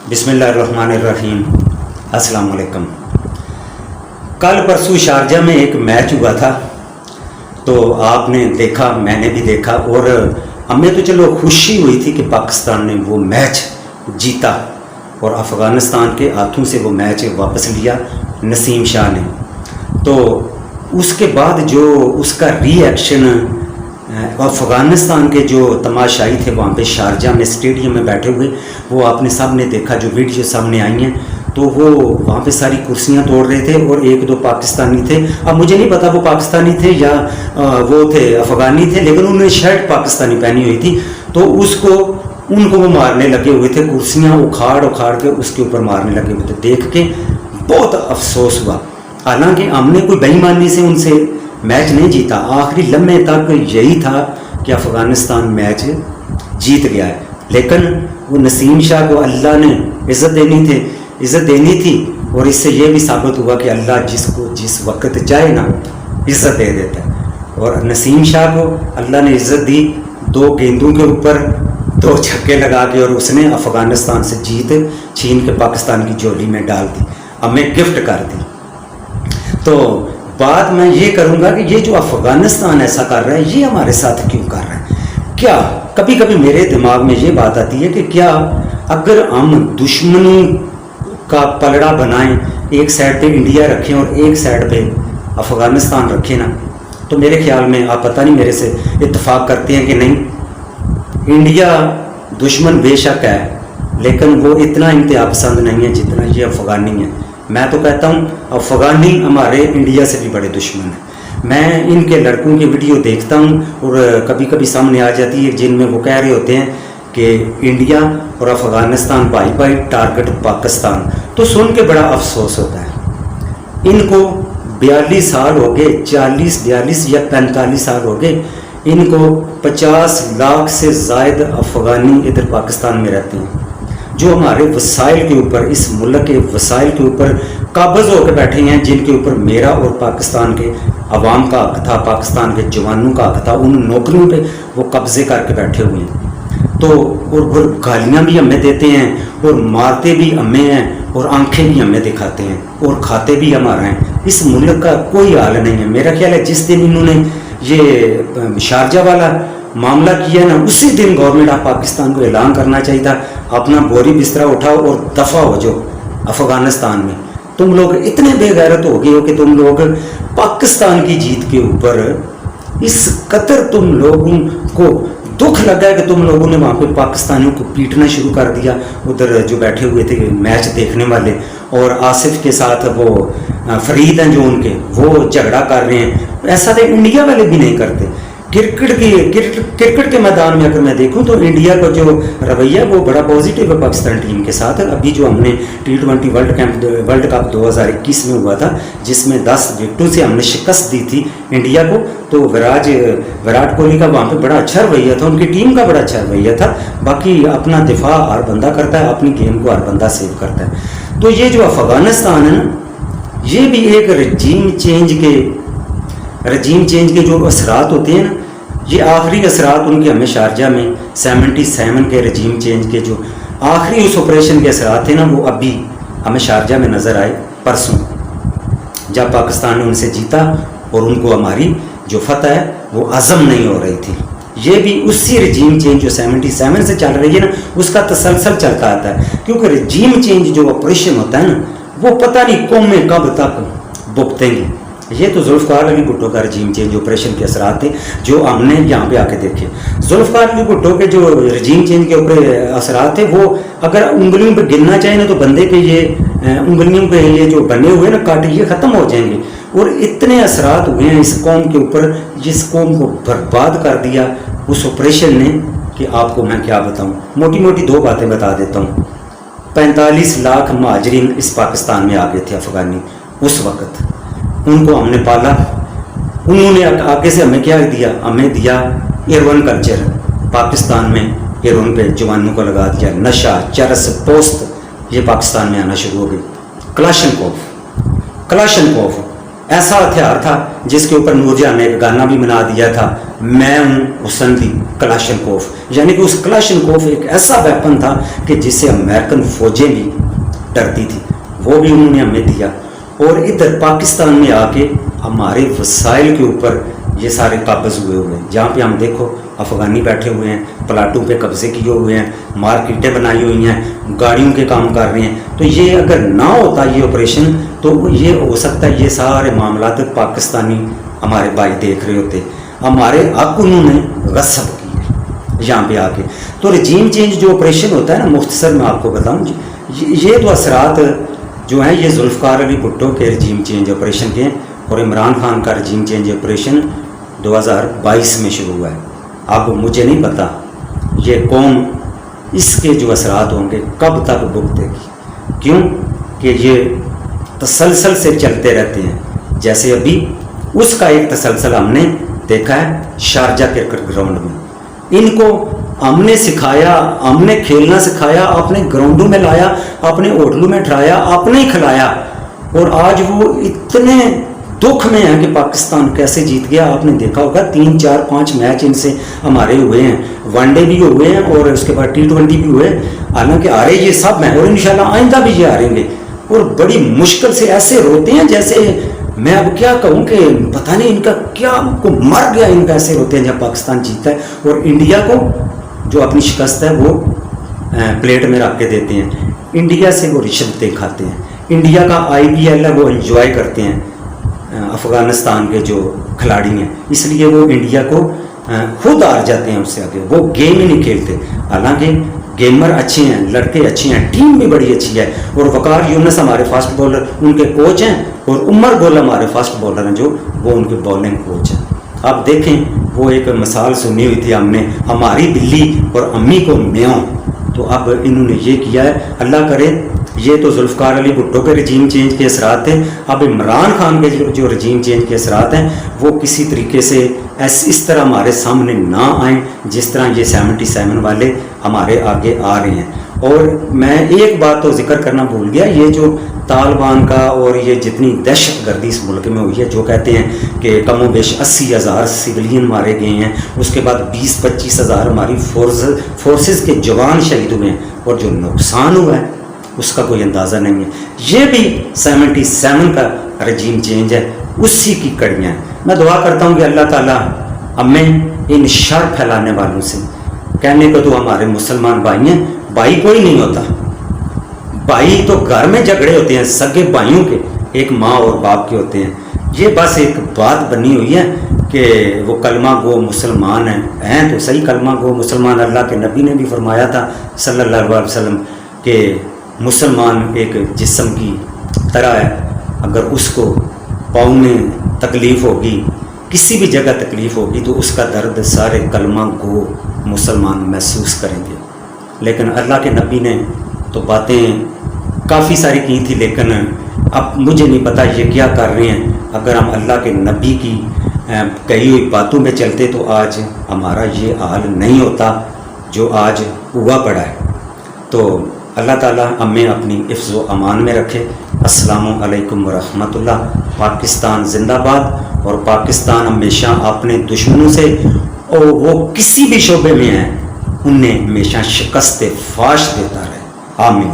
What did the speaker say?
بسم اللہ الرحمن الرحیم۔ السلام علیکم۔ کل پرسوں شارجہ میں ایک میچ ہوا تھا تو آپ نے دیکھا، میں نے بھی دیکھا، اور ہمیں تو چلو خوشی ہوئی تھی کہ پاکستان نے وہ میچ جیتا اور افغانستان کے ہاتھوں سے وہ میچ واپس لیا نسیم شاہ نے۔ تو اس کے بعد جو اس کا ری ایکشن افغانستان کے جو تماشائی تھے وہاں پہ شارجہ میں اسٹیڈیم میں بیٹھے ہوئے، وہ آپ نے سب نے دیکھا، جو ویڈیو سامنے آئی ہیں، تو وہ وہاں پہ ساری کرسیاں توڑ رہے تھے اور ایک دو پاکستانی تھے، اب مجھے نہیں پتا وہ پاکستانی تھے یا وہ تھے افغانی تھے، لیکن انہوں نے شرٹ پاکستانی پہنی ہوئی تھی، تو ان کو وہ مارنے لگے ہوئے تھے، کرسیاں اکھاڑ کے اس کے اوپر مارنے لگے ہوئے تھے۔ دیکھ کے بہت افسوس ہوا، حالانکہ ہم نے کوئی بے ایمانی سے ان سے میچ نہیں جیتا، آخری لمحے تک یہی تھا کہ افغانستان میچ جیت گیا ہے، لیکن وہ نسیم شاہ کو اللہ نے عزت دینی تھی، اور اس سے یہ بھی ثابت ہوا کہ اللہ جس کو جس وقت چاہے نا عزت دے دیتا ہے، اور نسیم شاہ کو اللہ نے عزت دی 2 گیندوں کے اوپر 2 چھکے لگا کے، اور اس نے افغانستان سے جیت چھین کے پاکستان کی جولی میں ڈال دی، ہمیں گفٹ کر دی۔ تو بات میں یہ کروں گا کہ یہ جو افغانستان ایسا کر رہا ہے، یہ ہمارے ساتھ کیوں کر رہا ہے؟ کیا کبھی کبھی میرے دماغ میں یہ بات آتی ہے کہ کیا اگر ہم دشمنی کا پلڑا بنائیں، ایک سائڈ پہ انڈیا رکھیں اور ایک سائڈ پہ افغانستان رکھیں نا، تو میرے خیال میں آپ پتہ نہیں میرے سے اتفاق کرتے ہیں کہ نہیں، انڈیا دشمن بے شک ہے، لیکن وہ اتنا انتہا پسند نہیں ہے جتنا یہ افغانی ہے۔ میں تو کہتا ہوں افغانی ہمارے انڈیا سے بھی بڑے دشمن ہیں۔ میں ان کے لڑکوں کی ویڈیو دیکھتا ہوں اور کبھی کبھی سامنے آ جاتی ہے جن میں وہ کہہ رہے ہوتے ہیں کہ انڈیا اور افغانستان بھائی ٹارگٹ پاکستان، تو سن کے بڑا افسوس ہوتا ہے۔ ان کو 42 سال ہو گئے، 42 یا 45 سال ہو گئے، ان کو 50 لاکھ سے زائد افغانی ادھر پاکستان میں رہتے ہیں، جو ہمارے وسائل کے اوپر، اس ملک کے وسائل کے اوپر قابض ہو کے بیٹھے ہیں، جن کے اوپر میرا اور پاکستان کے عوام کا حق تھا، پاکستان کے جوانوں کا حق تھا، ان نوکریوں پہ وہ قبضے کر کے بیٹھے ہوئے ہیں۔ تو اور گالیاں بھی ہمیں دیتے ہیں اور مارتے بھی ہمیں ہیں اور آنکھیں بھی ہمیں دکھاتے ہیں اور کھاتے بھی ہمارا ہیں۔ اس ملک کا کوئی حال نہیں ہے۔ میرا خیال ہے جس دن انہوں نے یہ شارجہ والا معاملہ کیا نا، اسی دن گورنمنٹ آف پاکستان کو اعلان کرنا چاہیے تھا، اپنا بوری بسترا اٹھاؤ اور دفع ہو جاؤ افغانستان میں۔ تم لوگ اتنے بے غیرت ہو گئے ہو کہ تم لوگ پاکستان کی جیت کے اوپر اس قدر تم لوگوں کو دکھ لگا ہے کہ تم لوگوں نے وہاں پہ پاکستانیوں کو پیٹنا شروع کر دیا، ادھر جو بیٹھے ہوئے تھے میچ دیکھنے والے، اور آصف کے ساتھ وہ فرید ہیں جو ان کے، وہ جھگڑا کر رہے ہیں۔ ایسا تو انڈیا والے بھی نہیں کرتے۔ کرکٹ کے میدان میں اگر میں دیکھوں تو انڈیا کا جو رویہ وہ بڑا پازیٹیو ہے پاکستان ٹیم کے ساتھ۔ ابھی جو ہم نے T20 ورلڈ کپ 2021 میں ہوا تھا، جس میں 10 وکٹوں سے ہم نے شکست دی تھی انڈیا کو، تو وراٹ کوہلی کا وہاں پہ بڑا اچھا رویہ تھا، ان کی ٹیم کا بڑا اچھا رویہ تھا۔ باقی اپنا دفاع ہر بندہ کرتا ہے، اپنی گیم کو ہر بندہ سیو کرتا ہے۔ تو یہ جو افغانستان ہے نا، یہ بھی ایک رجیم چینج کے جو اثرات ہوتے ہیں نا، یہ آخری اثرات ان کے ہمیں شارجہ میں 77 کے رجیم چینج کے جو آخری اس آپریشن کے اثرات تھے نا، وہ ابھی ہمیں شارجہ میں نظر آئے پرسوں، جب پاکستان نے ان سے جیتا اور ان کو ہماری جو فتح ہے وہ عزم نہیں ہو رہی تھی۔ یہ بھی اسی رجیم چینج جو 77 سے چل رہی ہے نا، اس کا تسلسل چلتا آتا ہے، کیونکہ رجیم چینج جو آپریشن ہوتا ہے نا، وہ پتہ نہیں قومیں کب تک بھگتیں گی۔ یہ تو ذوالفقار علی بھٹو کا رجیم چینج آپریشن کے اثرات تھے جو ہم نے یہاں پہ آ کے دیکھے۔ ذوالفقار علی بھٹو کے جو رجیم چینج کے اوپر اثرات تھے، وہ اگر انگلیوں پہ گننا چاہیں نا تو بندے کے یہ انگلیوں پہ یہ جو بنے ہوئے نا کاٹے، یہ ختم ہو جائیں گے۔ اور اتنے اثرات ہوئے ہیں اس قوم کے اوپر، جس قوم کو برباد کر دیا اس آپریشن نے، کہ آپ کو میں کیا بتاؤں۔ موٹی 2 باتیں بتا دیتا ہوں۔ 45 لاکھ مہاجرین اس پاکستان میں آ گئے تھے افغانی اس وقت، ان کو ہم نے پالا، انہوں نے آگے سے ہمیں کیا دیا؟ ہمیں دیا ایرون کلچر۔ پاکستان میں ایرون پہ جوانوں کو لگا دیا، نشہ، چرس، پوست، یہ پاکستان میں آنا شروع ہو گئی۔ کلاشن کوف، ایسا ہتھیار تھا جس کے اوپر نور جہاں نے ایک گانا بھی بنا دیا تھا، میں ہوں حسن دی کلاشنکوف، یعنی کہ اس کلاشنکوف ایک ایسا ویپن تھا کہ جس سے امریکن فوجیں بھی ڈرتی تھی، وہ بھی انہوں نے ہمیں دیا۔ اور ادھر پاکستان میں آ کے ہمارے وسائل کے اوپر یہ سارے قابض ہوئے ہوئے ہیں، جہاں پہ ہم دیکھو افغانی بیٹھے ہوئے ہیں، پلاٹوں پہ قبضے کیے ہوئے ہیں، مارکیٹیں بنائی ہوئی ہیں، گاڑیوں کے کام کر رہے ہیں۔ تو یہ اگر نہ ہوتا یہ آپریشن تو یہ ہو سکتا ہے یہ سارے معاملات پاکستانی ہمارے بھائی دیکھ رہے ہوتے، ہمارے حق انہوں نے غصب کیے یہاں پہ آ کے۔ تو رجیم چینج جو آپریشن ہوتا ہے نا، مختصر میں آپ کو بتاؤں، یہ تو اثرات جو ہیں یہ ذوالفقار علی بھٹو کے رجیم چینج آپریشن کے ہیں، اور عمران خان کا رجیم چینج آپریشن 2022 میں شروع ہوا ہے۔ اب مجھے نہیں پتا یہ قوم اس کے جو اثرات ہوں گے کب تک بھگتے گی، کیوں کہ یہ تسلسل سے چلتے رہتے ہیں۔ جیسے ابھی اس کا ایک تسلسل ہم نے دیکھا ہے شارجہ کرکٹ گراؤنڈ میں، ان کو ہم نے سکھایا، ہم نے کھیلنا سکھایا، اپنے گراؤنڈوں میں لایا، اپنے ہوٹلوں میں ٹھہرایا، اپنے ہی کھلایا، اور آج وہ اتنے دکھ میں ہے کہ پاکستان کیسے جیت گیا۔ آپ نے دیکھا ہوگا 3 4 5 میچ ان سے ہمارے ہوئے ہیں، ون ڈے بھی ہوئے ہیں اور اس کے بعد T20 بھی ہوئے، حالانکہ ہارے یہ سب ہیں اور انشاءاللہ آئندہ بھی یہ ہاریں گے، اور بڑی مشکل سے ایسے روتے ہیں جیسے میں اب کیا کہوں کہ پتہ نہیں ان کا کیا کو مر گیا، ان کا ایسے روتے ہیں جب پاکستان جیتا ہے، اور انڈیا کو جو اپنی شکست ہے وہ پلیٹ میں رکھ کے دیتے ہیں، انڈیا سے وہ رشوتیں کھاتے ہیں، انڈیا کا IPL ہے وہ انجوائے کرتے ہیں افغانستان کے جو کھلاڑی ہیں، اس لیے وہ انڈیا کو خود ہار جاتے ہیں، اس سے آگے وہ گیم ہی نہیں کھیلتے۔ حالانکہ گیمر اچھے ہیں، لڑکے اچھے ہیں، ٹیم بھی بڑی اچھی ہے، اور وقار یونس ہمارے فاسٹ بولر ان کے کوچ ہیں، اور عمر گل ہمارے فاسٹ بولر ہیں جو وہ ان کے بولنگ کوچ ہیں۔ آپ دیکھیں وہ ایک مثال سنی ہوئی تھی ہم نے، ہماری بلی اور امی کو میاؤں، تو اب انہوں نے یہ کیا ہے۔ اللہ کرے یہ تو ذوالفقار علی بھٹو کے رجیم چینج کے اثرات تھے، اب عمران خان کے جو رجیم چینج کے اثرات ہیں وہ کسی طریقے سے اس طرح ہمارے سامنے نہ آئیں جس طرح یہ 77 والے ہمارے آگے آ رہے ہیں۔ اور میں ایک بات تو ذکر کرنا بھول گیا، یہ جو طالبان کا اور یہ جتنی دہشت گردی اس ملک میں ہوئی ہے، جو کہتے ہیں کہ کم و بیش 80,000 سویلین مارے گئے ہیں، اس کے بعد 20-25 ہزار ہماری فورسز کے جوان شہید ہوئے ہیں، اور جو نقصان ہوا ہے اس کا کوئی اندازہ نہیں ہے۔ یہ بھی 77 کا رجیم چینج ہے، اسی کی کڑیاں ہیں۔ میں دعا کرتا ہوں کہ اللہ تعالیٰ ہمیں ان شر پھیلانے والوں سے، کہنے کو تو ہمارے مسلمان بھائی ہیں، بھائی کوئی نہیں ہوتا، بھائی تو گھر میں جھگڑے ہوتے ہیں، سگے بھائیوں کے ایک ماں اور باپ کے ہوتے ہیں۔ یہ بس ایک بات بنی ہوئی ہے کہ وہ کلمہ گو مسلمان ہیں تو صحیح کلمہ گو مسلمان، اللہ کے نبی نے بھی فرمایا تھا صلی اللہ علیہ وسلم کہ مسلمان ایک جسم کی طرح ہے، اگر اس کو پاؤں میں تکلیف ہوگی، کسی بھی جگہ تکلیف ہوگی تو اس کا درد سارے کلمہ گو مسلمان محسوس کریں گے۔ لیکن اللہ کے نبی نے تو باتیں کافی ساری کی تھی، لیکن اب مجھے نہیں پتہ یہ کیا کر رہے ہیں۔ اگر ہم اللہ کے نبی کی کہی ہوئی باتوں پہ چلتے تو آج ہمارا یہ حال نہیں ہوتا جو آج ہوا پڑا ہے۔ تو اللہ تعالیٰ ہمیں اپنی حفظ و امان میں رکھے۔ السلام علیکم ورحمۃ اللہ۔ پاکستان زندہ باد، اور پاکستان ہمیشہ اپنے دشمنوں سے، اور وہ کسی بھی شعبے میں ہیں، انہیں ہمیشہ شکست فاش دیتا رہے۔ آمین۔